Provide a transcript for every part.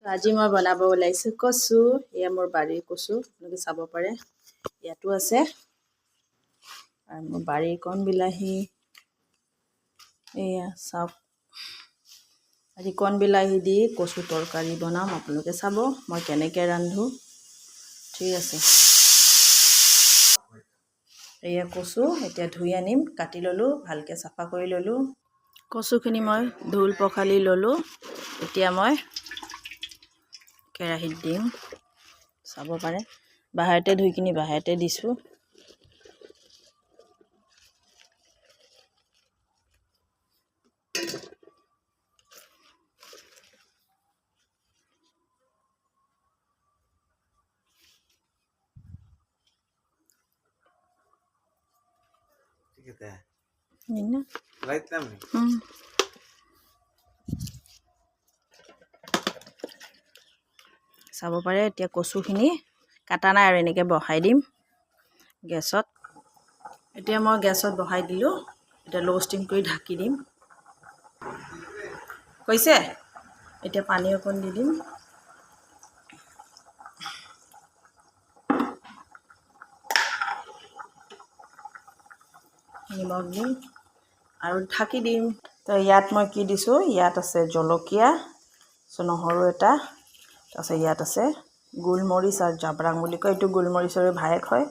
আজি মই বনাব ওলাইছোঁ কচু। এয়া মোৰ বাৰীৰ কচু, আপোনালোকে চাব পাৰে। ইয়াতো আছে আৰু মোৰ বাৰীৰ কণ বিলাহী। এয়া চাওক, আজি কণ বিলাহী দি কচু তৰকাৰী বনাম। আপোনালোকে চাব মই কেনেকৈ ৰান্ধো। ঠিক আছে, এয়া কচু এতিয়া ধুই আনিম। কাটি ল'লোঁ, ভালকৈ চাফা কৰি ল'লোঁ। কচুখিনি মই ধুই পখালি ল'লোঁ। এতিয়া মই কেৰাহীত দিম, চাব পাৰে। বাহিৰতে ধুই কিনি বাহিৰতে দিছোঁ। চাব পাৰে এতিয়া কচুখিনি কাটা নাই আৰু এনেকৈ বহাই দিম গেছত। এতিয়া মই গেছত বহাই দিলোঁ। এতিয়া ল' ষ্টিম কৰি ঢাকি দিম। কৈছে এতিয়া পানী অকণ দি দিম। নিমখ দিম আৰু ঢাকি দিম। তো ইয়াত মই কি দিছোঁ, ইয়াত আছে জলকীয়া, নহৰু এটা, তাৰপিছত ইয়াত আছে গোলমৰিচ আৰু জাব্ৰাং বুলি কয়। এইটো গোলমৰিচৰে ভায়েক হয়।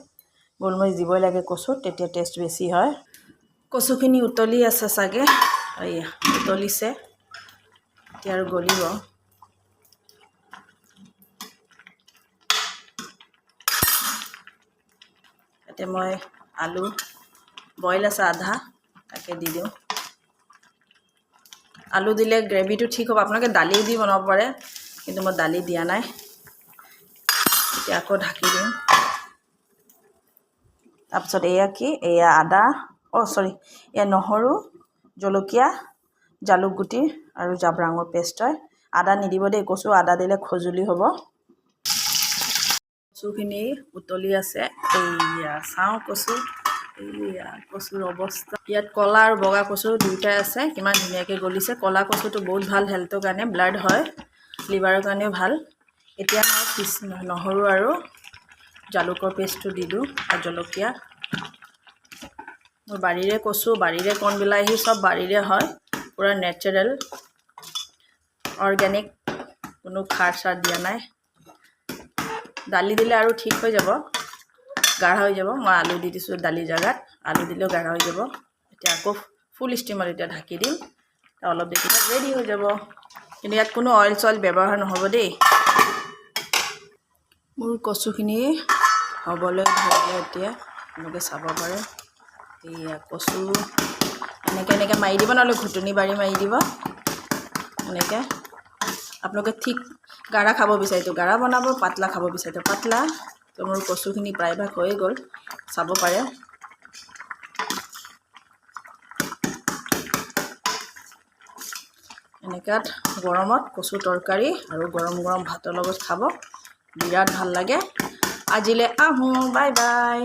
গোলমৰিচ দিবই লাগে কচুত, তেতিয়া টেষ্ট বেছি হয়। কচুখিনি উতলি আছে চাগে, এয়া উতলিছে। এতিয়া আৰু গলিব। এতিয়া মই আলু বইল আছে আধা, তাকে দি দিওঁ। আলু দিলে গ্ৰেভিটো ঠিক হ'ব। আপোনালোকে দালি দি বনাব পাৰে, কিন্তু মই দালি দিয়া নাই। এতিয়া আকৌ ঢাকি দিম। তাৰপিছত এয়া কি, এয়া আদা, এয়া নহৰু, জলকীয়া, জালুক গুটি আৰু জাব্ৰাঙৰ পেষ্ট হয়। আদা নিদিব দেই, কচু আদা দিলে খজুলি হ'ব। কচুখিনি উতলি আছে। এইয়া চাওঁ কচু, এইয়া কচুৰ অৱস্থা। ইয়াত ক'লা আৰু বগা কচু দুয়োটাই আছে। কিমান ধুনীয়াকৈ গলিছে। ক'লা কচুটো বহুত ভাল হেল্থৰ কাৰণে, ব্লাড হয়, লিভাৰৰ কাৰণেও ভাল। এতিয়া মই নহৰু আৰু জালুকৰ পেষ্টটো দি দিওঁ আৰু জলকীয়া। মোৰ বাৰীৰে কচু, বাৰীৰে কণ বিলাহী, চব বাৰীৰে হয়। পূৰা নেচাৰেল অৰ্গেনিক, কোনো সাৰ চাৰ দিয়া নাই। দালি দিলে আৰু ঠিক হৈ যাব, গাঢ়া হৈ যাব। মই আলু দি দিছোঁ দালিৰ জেগাত, আলু দিলেও গাঢ়া হৈ যাব। এতিয়া আকৌ ফুল ষ্টিমত এতিয়া ঢাকি দিম। অলপ দেৰিত ৰেডি হৈ যাব। কিন্তু ইয়াত কোনো অইল চইল ব্যৱহাৰ নহ'ব দেই। মোৰ কচুখিনি হ'বলৈ ধৰিলে এতিয়া, আপোনালোকে চাব পাৰে। এয়া কচু এনেকৈ মাৰি দিব, নহ'লে ঘুটুনি বাৰী মাৰি দিব। এনেকৈ আপোনালোকে ঠিক গাঢ়া খাব বিচাৰিতো গাঢ়া বনাব, পাতলা খাব বিচাৰিতো পাতলা। তো মোৰ কচুখিনি প্ৰায়ভাগ হৈয়ে গ'ল, চাব পাৰে। এনেকুৱাত গৰমত কচু তৰকাৰী আৰু গৰম গৰম ভাতৰ লগত খাব বিৰাট ভাল লাগে। আজিলৈ আহোঁ, বাই বাই।